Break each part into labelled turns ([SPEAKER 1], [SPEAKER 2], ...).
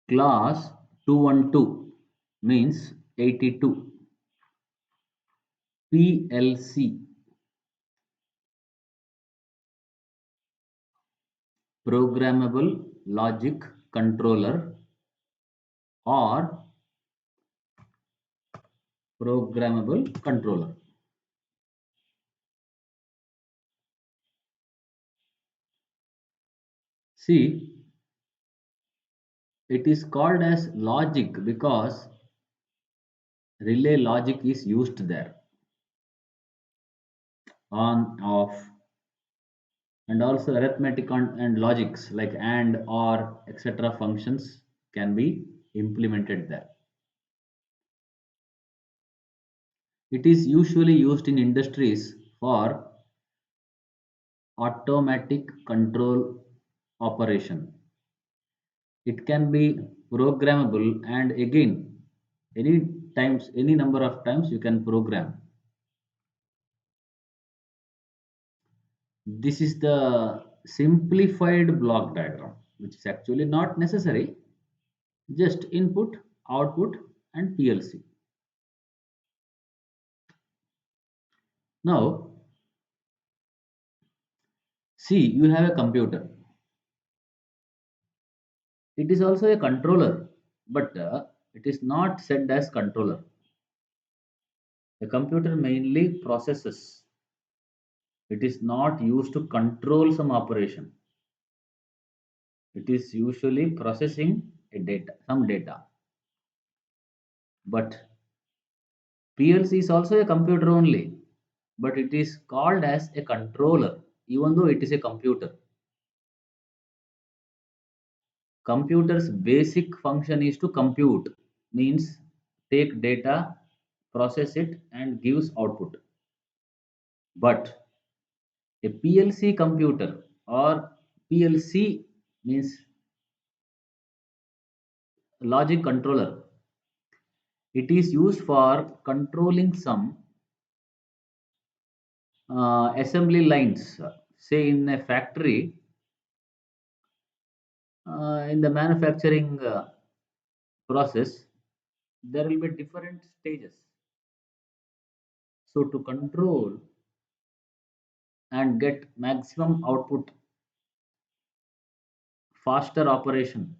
[SPEAKER 1] Class 212 means 82. PLC, Programmable Logic Controller, or Programmable Controller. See, it is called as logic because relay logic is used there, on, off, and also arithmetic and logics like and, or, etc. functions can be implemented there. It is usually used in industries for automatic control operation. It can be programmable, and again, any number of times you can program. This is the simplified block diagram, which is actually not necessary, just input, output, and PLC. Now, see, you have a computer. It is also a controller, but it is not said as controller. A computer mainly processes. It is not used to control some operation. It is usually processing some data. But PLC is also a computer only, but it is called as a controller, even though it is a computer. Computer's basic function is to compute, means take data, process it, and gives output. But a PLC computer, or PLC means logic controller, it is used for controlling some assembly lines. Say in a factory, in the manufacturing process, there will be different stages. So to control and get maximum output, faster operation,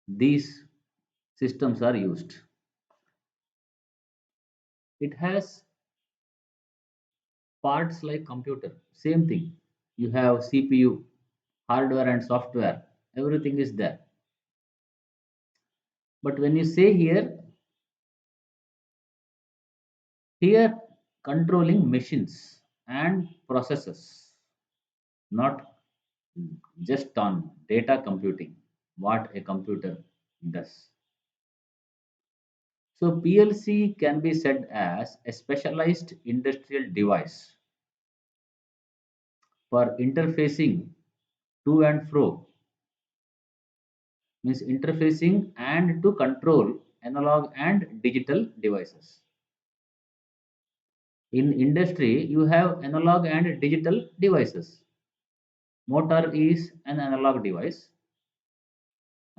[SPEAKER 1] these systems are used. It has parts like computer, same thing. You have CPU, hardware and software, everything is there. But when you say here controlling machines and processes, not just on data computing, what a computer does. So PLC can be said as a specialized industrial device for interfacing to and fro, means interfacing and to control analog and digital devices. In industry, you have analog and digital devices. Motor is an analog device,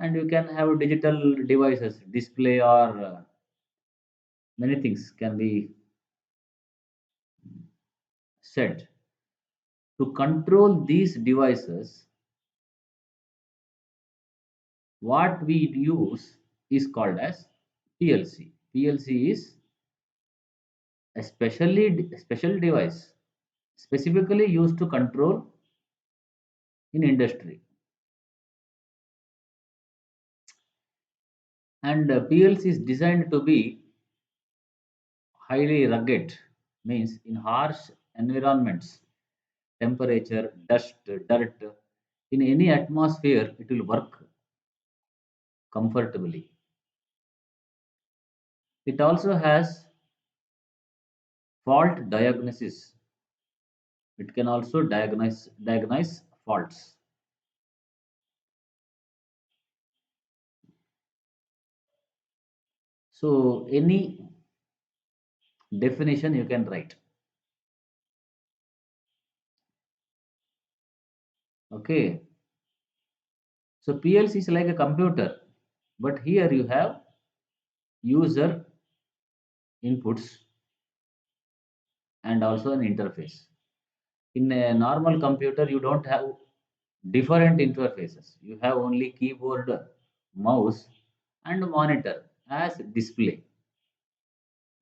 [SPEAKER 1] and you can have digital devices, display, or many things can be said. To control these devices, what we use is called as PLC. PLC is a special device specifically used to control in industry. And PLC is designed to be highly rugged, means in harsh environments, temperature, dust, dirt, in any atmosphere, it will work comfortably. It also has fault diagnosis. It can also diagnose faults. So any definition you can write. Okay. So PLC is like a computer, but here you have user inputs and also an interface. In a normal computer, you don't have different interfaces. You have only keyboard, mouse, and monitor as display.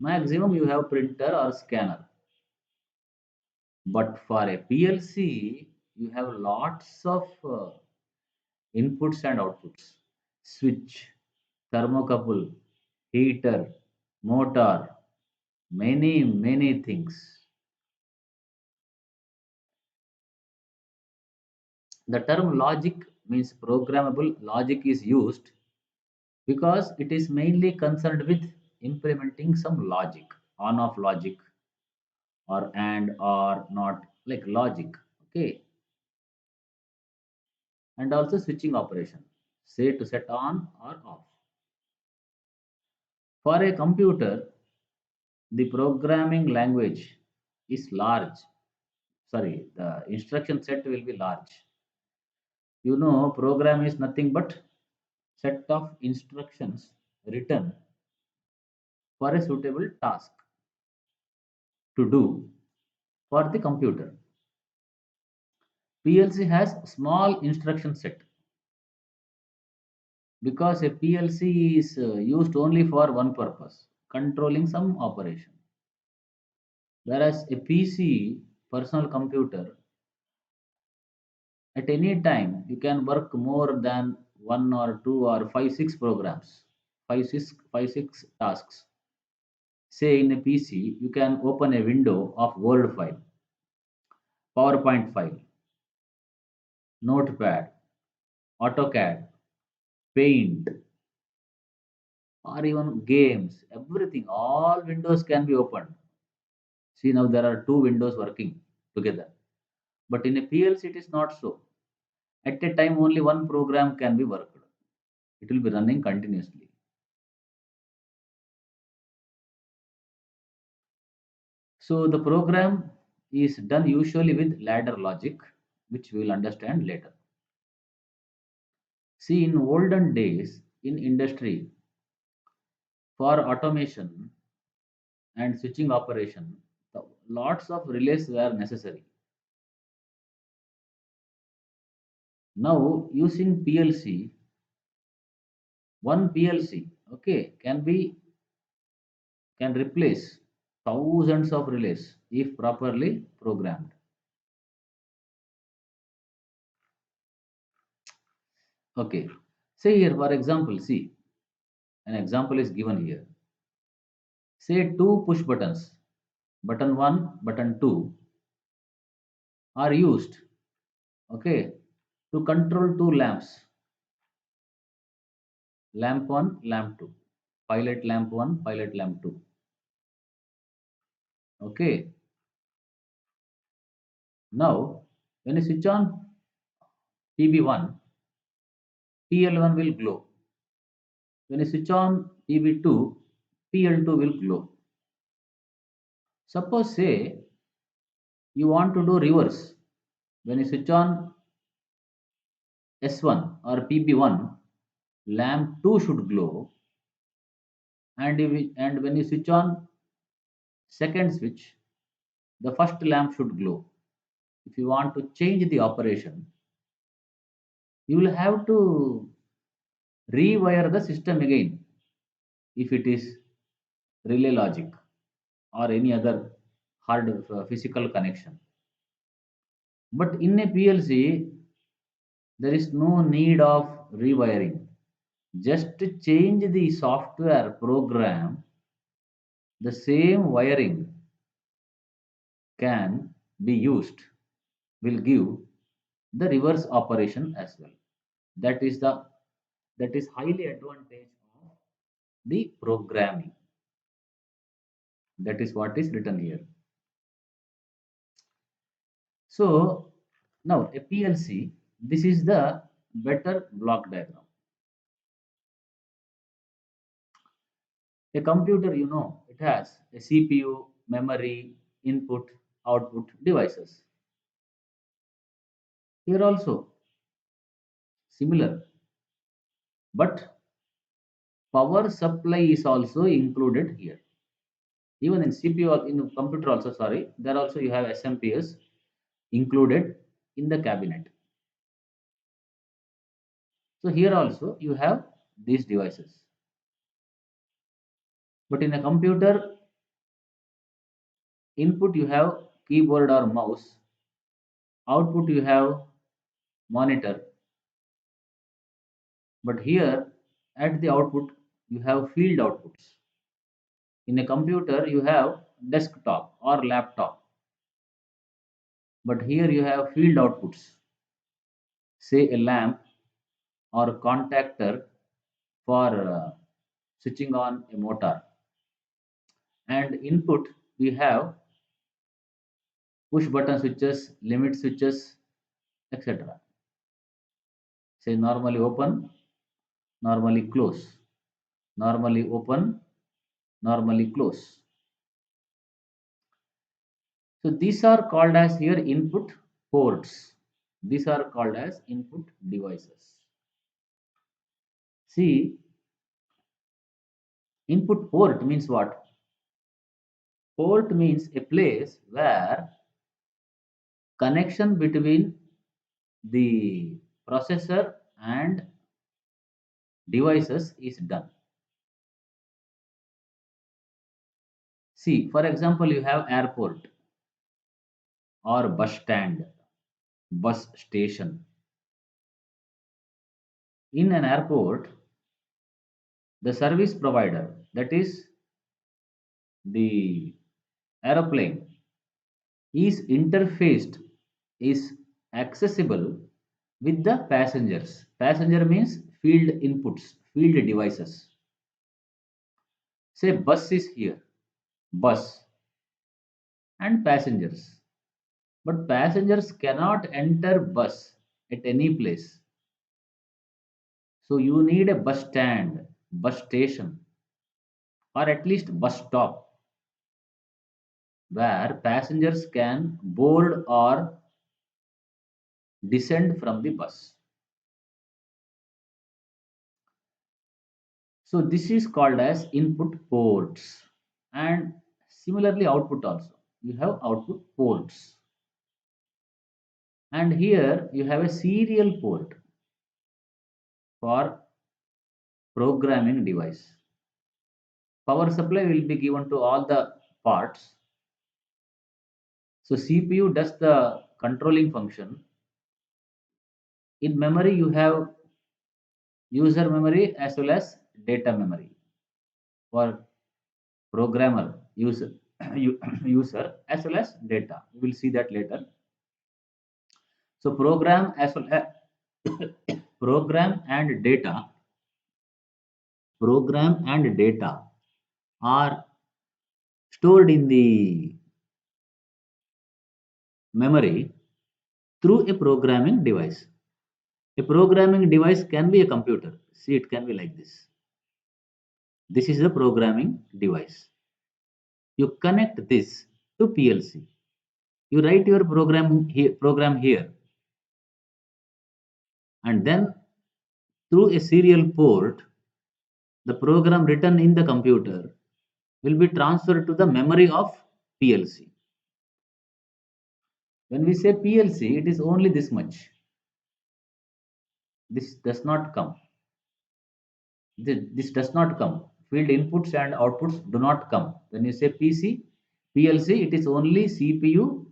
[SPEAKER 1] Maximum you have printer or scanner. But for a PLC, you have lots of inputs and outputs. Switch, thermocouple, heater, motor, many things. The term logic means programmable logic is used because it is mainly concerned with implementing some logic, on off logic, or and or not, like logic. Okay, and also switching operation, say to set on or off. For a computer, the programming language is large. Sorry, the instruction set will be large. You know, program is nothing but set of instructions written for a suitable task to do for the computer. PLC has small instruction set because a PLC is used only for one purpose, controlling some operation. Whereas a PC, personal computer, at any time you can work more than one or two or five, six programs, five, six tasks. Say in a PC, you can open a window of Word file, PowerPoint file, Notepad, AutoCAD, Paint, or even games, everything, all windows can be opened. See, now there are two windows working together. But in a PLC, it is not so. At a time, only one program can be worked. It will be running continuously. So the program is done usually with ladder logic, which we will understand later. See, in olden days, in industry, for automation and switching operation, lots of relays were necessary. Now, using PLC, one PLC, okay, can replace thousands of relays if properly programmed. Okay, say here for example, see, an example is given here. Say two push buttons, button 1, button 2 are used, okay, to control two lamps, lamp 1, lamp 2, pilot lamp 1, pilot lamp 2. Okay, now when you switch on PB1, PL1 will glow. When you switch on PB2, PL2 will glow. Suppose say you want to do reverse. When you switch on S1 or PB1, lamp 2 should glow, and when you switch on second switch, the first lamp should glow. If you want to change the operation, you will have to rewire the system again if it is relay logic or any other hard physical connection. But in a PLC, there is no need of rewiring. Just change the software program, the same wiring can be used, will give the reverse operation as well. That is the that is highly advantage of the programming. That is what is written here. So now a PLC, this is the better block diagram. A computer, you know, it has a CPU, memory, input, output devices. Here also similar. but power supply is also included here. Even in CPU or in computer also, sorry, there also you have SMPS included in the cabinet. So here also you have these devices. But in a computer, input you have keyboard or mouse, output you have monitor, but here at the output you have field outputs. In a computer you have desktop or laptop, but here you have field outputs, say a lamp or a contactor for switching on a motor. And input we have push button switches, limit switches, etc. Say normally open, normally close, normally open, normally close. So these are called as here input ports. These are called as input devices. See, input port means what? Port means a place where connection between the processor and devices is done. See, for example, you have airport or bus stand, bus station. In an airport, the service provider, that is the aeroplane, is interfaced, is accessible with the passengers. Passenger means field inputs, field devices. Say bus is here, bus and passengers. But passengers cannot enter bus at any place. So you need a bus stand, bus station, or at least bus stop where passengers can board or descend from the bus. So this is called as input ports, and similarly output also. You have output ports, and here you have a serial port for programming device. Power supply will be given to all the parts. So CPU does the controlling function. In memory you have user memory as well as data memory for programmer user user as well as data. We will see that later. So program and data program and data are stored in the memory through a programming device. A programming device can be a computer. See, it can be like this. This is the programming device. You connect this to PLC. You write your program here, and then through a serial port, the program written in the computer will be transferred to the memory of PLC. When we say PLC, it is only this much. This does not come. This does not come. Field inputs and outputs do not come. When you say PLC, it is only CPU,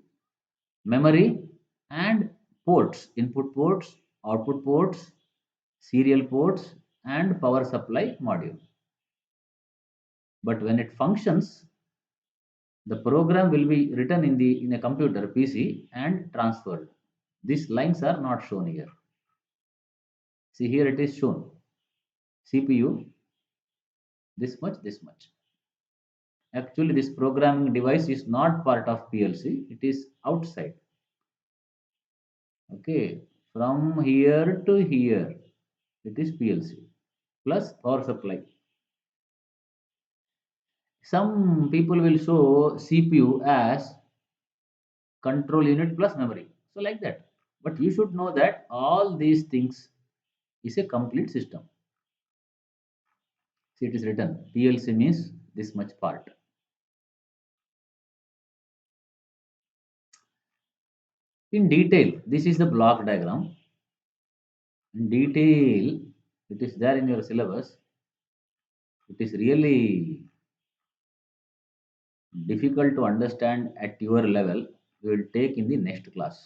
[SPEAKER 1] memory, and ports, input ports, output ports, serial ports, and power supply module. But when it functions, the program will be written in a computer PC and transferred. These lines are not shown here. See, here it is shown. CPU, this much, this much. Actually, this programming device is not part of PLC. It is outside. Okay, from here to here, it is PLC plus power supply. Some people will show CPU as control unit plus memory. So like that. But you should know that all these things is a complete system. See, it is written PLC means this much part. In detail, this is the block diagram. In detail, it is there in your syllabus. It is really difficult to understand at your level. We will take in the next class.